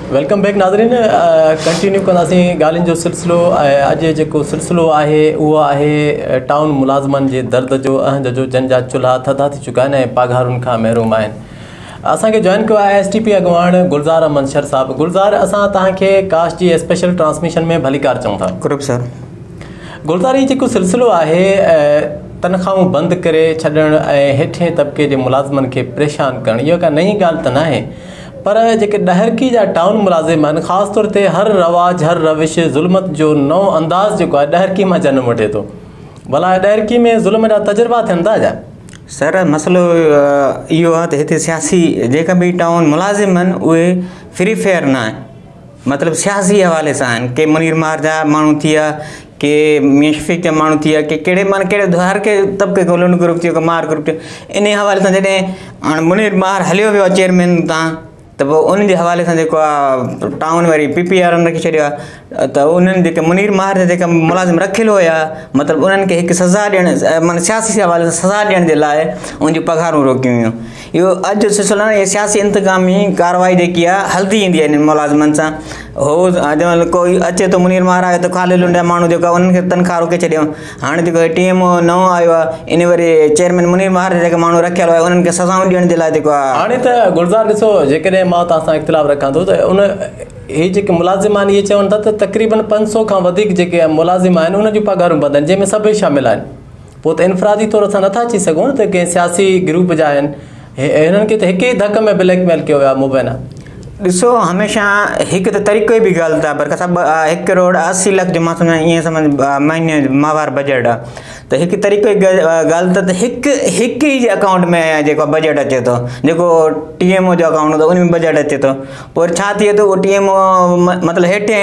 Welcome back नाज़रीन। Continue कंदासीं ॻाल्हियुनि जो सिलसिलो। अॼु जेको सिलसिलो आहे उहो आहे टाउन मुलाज़िमनि जे दर्द जो, अहंज जो, जंहिंजा चुल्हा थधा थी चुका आहिनि ऐं पघारुनि खां महरूम आहिनि। असांखे जॉइन कयो आहे STP अॻवान गुलज़ार अहमद शर साहब। गुलज़ार, असां तव्हांखे कास्ट जी स्पेशल ट्रांसमिशन में भलीकार चऊं था। ग्रुप सर गुलज़ार, हीउ जेको सिलसिलो आहे तनख़्वाहूं बंदि करे छॾणु ऐं हेठें तबिके जे मुलाज़िमनि खे परेशान करणु, इहो का नई ॻाल्हि त न आहे, पर जेके ॾहरकी जा टाउन मुलाज़िम आहिनि, ख़ासि तौर ते हर रवाज, हर रविश, ज़ुल्मत जो नओं अंदाज़ जेको आहे ॾहरकी मां जनमु वठे थो। भला ॾहरकी में ज़ुल्म जा तजुर्बा थियनि था छा? सर मसइलो इहो आहे त हिते सियासी जेका बि टाउन मुलाज़िम आहिनि उहे फ्री फेयर न आहिनि, मतिलबु सियासी हवाले सां आहिनि। के मुनीर मार जा माण्हू थी विया, के मिशफ़िक जा माण्हू थी विया, के कहिड़े कहिड़े हर के तबिके ॻोल्हण ग्रुप थियो, मार ग्रुप थियो। इन हवाले सां जॾहिं हाणे मुनीर मार हलियो वियो आहे चेयरमैन तां, त पोइ उन जे हवाले सां जेको आहे टाउन वरी PPR रखी छॾियो आहे। त उन्हनि जेके मुनीर मार जा जेका मुलाज़िम रखियल हुया, मतिलबु उन्हनि खे हिकु सज़ा ॾियणु, माना सियासी हवाले सां सज़ा ॾियण जे लाइ उनजी पघारूं रोकियूं हुयूं। इहो अॼु जो सिलसिलो आहे, इहा सियासी इंतकामी कार्रवाई जेकी आहे हलंदी ईंदी आहे इन मुलाज़िमनि सां। हो जंहिंमहिल कोई अचे थो मुनीर मार आयो त ख़ाली लुंड माण्हू जेको आहे उन्हनि खे तनख़्वाह रोके छॾियऊं। हाणे जेको TMO नओं आयो आहे, इन वरी चेयरमैन मुनीर मार जा जेके माण्हू रखियल हुआ उन्हनि खे सज़ाऊं ॾियण जे लाइ जेको आहे। हाणे त गुलज़ार ॾिसो, जेकॾहिं मां तव्हां सां इख़्तिलाफ़ रखां थो त उन इहे जेके मुलाज़िम आहिनि, इहे चवनि था त तक़रीबन 500 खां वधीक जेके मुलाज़िम आहिनि उन जूं पघारूं बंदि आहिनि, जंहिंमें सभई शामिल आहिनि। पोइ त इनफ़रादी तौर असां नथा अची सघूं त कंहिं सियासी ग्रुप जा आहिनि, हिननि खे त हिक ई धक में ब्लैकमेल कयो वियो आहे मुबैना। ॾिसो, हमेशह हिकु त तरीक़ो ई बि ग़लति आहे, पर सभु 1 करोड़ 80 लख जो मां सम्झां ईअं सम्झ महीने माहवार बजट आहे, त हिकु तरीक़ो ई ग़लति आहे। त हिकु ई जे अकाउंट में जेको बजट अचे थो, जेको TMO जो अकाउंट हूंदो उन में बजट अचे थो, पोइ छा थिए थो, उहो TMO मतिलबु हेठि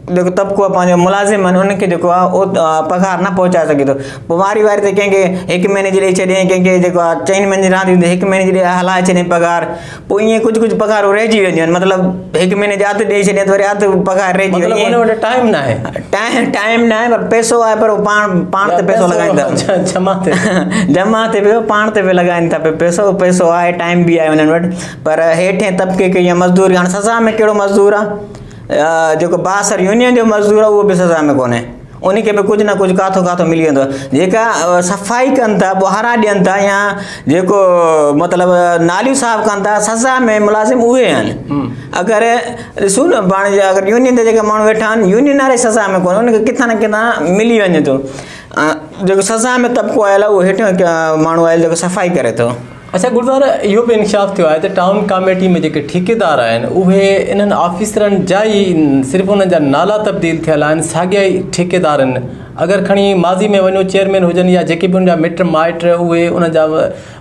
जेको तबिको आहे पंहिंजो मुलाज़िम आहिनि उनखे जेको आहे उहो पघार न पहुचाए सघे थो। पोइ वारी वारी ते कंहिंखे 1 महीने जी ॾेई छॾे, कंहिंखे जेको आहे 4 महीने जी रांदि हूंदी 1 महीने जी हलाए छॾे पघार। पोइ ईअं कुझु पघारूं रहिजी वेंदियूं आहिनि, मतिलबु 1 महीने जा अधु ॾेई छॾे त वरी अधु पघार रहिजी वेंदी। टाइम न आहे, टाइम न आहे, पर पैसो आहे, पर पाण ते पैसो लॻाइनि था, जमा ते पियो पाण ते पियो लॻाइनि था पैसो आहे, टाइम बि आहे उन्हनि वटि। पर हेठें तबिके खे या मज़दूरी, हाणे सज़ा में कहिड़ो मज़दूर आहे, जेको बासर यूनियन जो मज़दूर आहे उहो बि सज़ा में कोन्हे, उनखे बि कुझु न कुझु काथो मिली वेंदो आहे। जेका सफ़ाई कनि था, ॿुहारा ॾियनि था, या जेको मतिलबु नालियूं साफ़ कनि था, सज़ा में मुलाज़िम उहे आहिनि। अगरि ॾिसूं न, पाण अगरि यूनियन ते जेके माण्हू वेठा आहिनि, यूनियन वारे सज़ा में कोन्हे, उनखे किथां न किथां मिली वञे थो। जेको सज़ा में तबिको आयल आहे उहो हेठियों माण्हू आयल जेको सफ़ाई करे थो। अच्छा गुलज़ार, इहो बि इंकशाफ़ थियो आहे त टाउन कमेटी में जेके ठेकेदार आहिनि उहे इन्हनि ऑफिसरनि जा ई सिर्फ़ु उन्हनि जा नाला तब्दील थियल आहिनि, साॻिया ई ठेकेदार आहिनि। अगरि खणी माज़ी में वञो, चेयरमैन हुजनि या जेके बि उनजा मिट माइट, उहे उनजा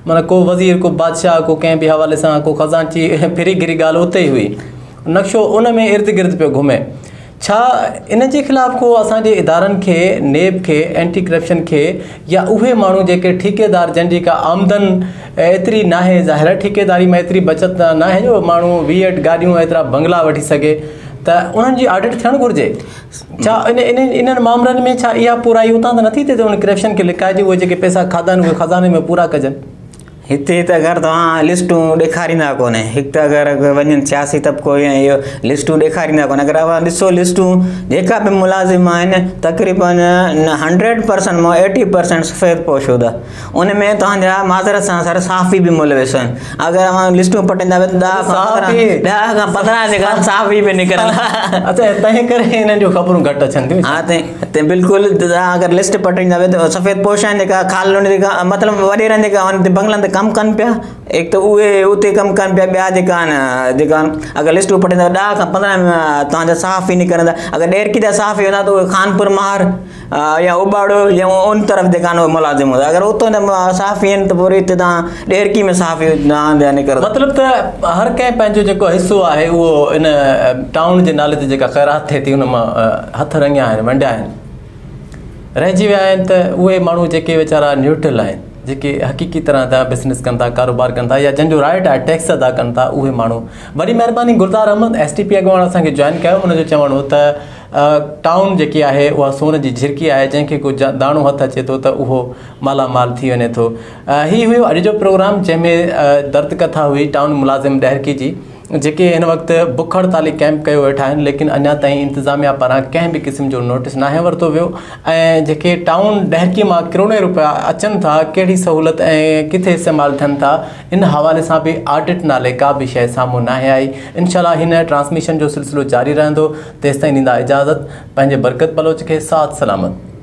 माना को वज़ीर, को बादशाह, को कंहिं बि हवाले सां, को ख़ज़ानची, फिरी गिरी ॻाल्हि उते ई हुई, नक्शो उन में इर्द गिर्द पियो घुमे। छा इन जे ख़िलाफ़ु को असांजे इदारनि खे, नेब खे, एंटी करप्शन खे, या उहे माण्हू जेके ठेकेदार जंहिंजी का आमदन एतिरी न आहे, ज़ाहिर ठेकेदारी में एतिरी बचत न आहे जो माण्हू 20 गाॾियूं एतिरा बंगला वठी सघे, त उन्हनि जी ऑडिट थियणु घुरिजे? छा इन्हनि मामलनि में छा इहा पूराई उतां त नथी थिए त उन करप्शन खे लिकाइजे, उहे जेके पैसा खाधा आहिनि उहे ख़ज़ाने में पूरा कजनि? हिते त अगरि तव्हां लिस्टूं ॾेखारींदा कोन्हे, हिकु त अगरि वञनि सियासी तबिको या इहो लिस्टूं ॾेखारींदा कोन्हे। अगरि तव्हां ॾिसो लिस्टूं, जेका बि मुलाज़िम आहिनि तक़रीबन 100% मां 80% सफ़ेद पोश हूंदा, उन में तव्हांजा माज़रत सां सर साफ़ी बि मुलविस आहिनि। अगरि तव्हां लिस्टूं पटींदा 10 खां 15 जेका साफ़ी बि निकिरंदा। अच्छा, तंहिं करे हिननि जूं ख़बरूं घटि अचनि थियूं। हा, त बिल्कुलु तव्हां अगरि लिस्ट पटींदा त सफ़ेद पोश आहिनि, जेका खाल जेका मतिलबु वॾेरनि जेका बंगलनि ते कमु कनि पिया, हिकु त उहे उते कमु कनि पिया, ॿिया जेका आहिनि अगरि लिस्टूं पटींदा 10 खां 15 तव्हांजा साफ़ ई निकिरंदा। अगरि ॾेरकी जा साफ़ ई हूंदा त उहे खानपुर महार या उबाड़ो या उन तरफ़ जेका आहिनि उहे मुलाज़िम हूंदा। अगरि उतो साफ़ ई आहिनि त पोइ हिते तव्हां ॾेरकी में साफ़ ई निकिरंदा। मतिलबु त हर कंहिं पंहिंजो जेको हिसो आहे उहो इन टाउन जे नाले ते जेका ख़ैरात थिए थी उन मां हथ रंगिया आहिनि, वंडिया आहिनि, रहिजी विया आहिनि। त उहे माण्हू जेके वीचारा न्यूट्रल आहिनि, जेके हक़ीक़ी तरह सां बिज़नेस कनि था, कारोबार कनि था, या जंहिंजो राइट आहे टैक्स अदा कनि था, उहे माण्हू। वॾी महिरबानी गुलज़ार अहमद STP अॻवान असांखे जॉइन कयो। उनजो चवणु हो त टाउन जेकी आहे उहा सोन जी झिरकी आहे, जंहिंखे को दाणो हथ अचे थो त उहो मालामाल थी वञे थो। हीउ हुयो अॼु जो प्रोग्राम, जंहिंमें दर्द कथा हुई टाउन मुलाज़िम ॾहरकी जी। जेके हिन वक़्तु बुख हड़ताली कैंप कयो वेठा आहिनि, लेकिन अञा ताईं इंतिज़ामिया पारां कंहिं बि क़िस्म जो नोटिस नाहे वरितो वियो। ऐं जेके टाउन डहकी मां करोड़े रुपया अचनि था, कहिड़ी सहूलियत ऐं किथे इस्तेमालु थियनि था, इन हवाले सां बि ऑडिट नाले का बि शइ साम्हूं नाहे आई। इंशाल्लाह हिन ट्रांसमिशन जो सिलसिलो जारी रहंदो। तेसिताईं ॾींदा इजाज़त पंहिंजे बरकत बलोच खे। साथ सलामत।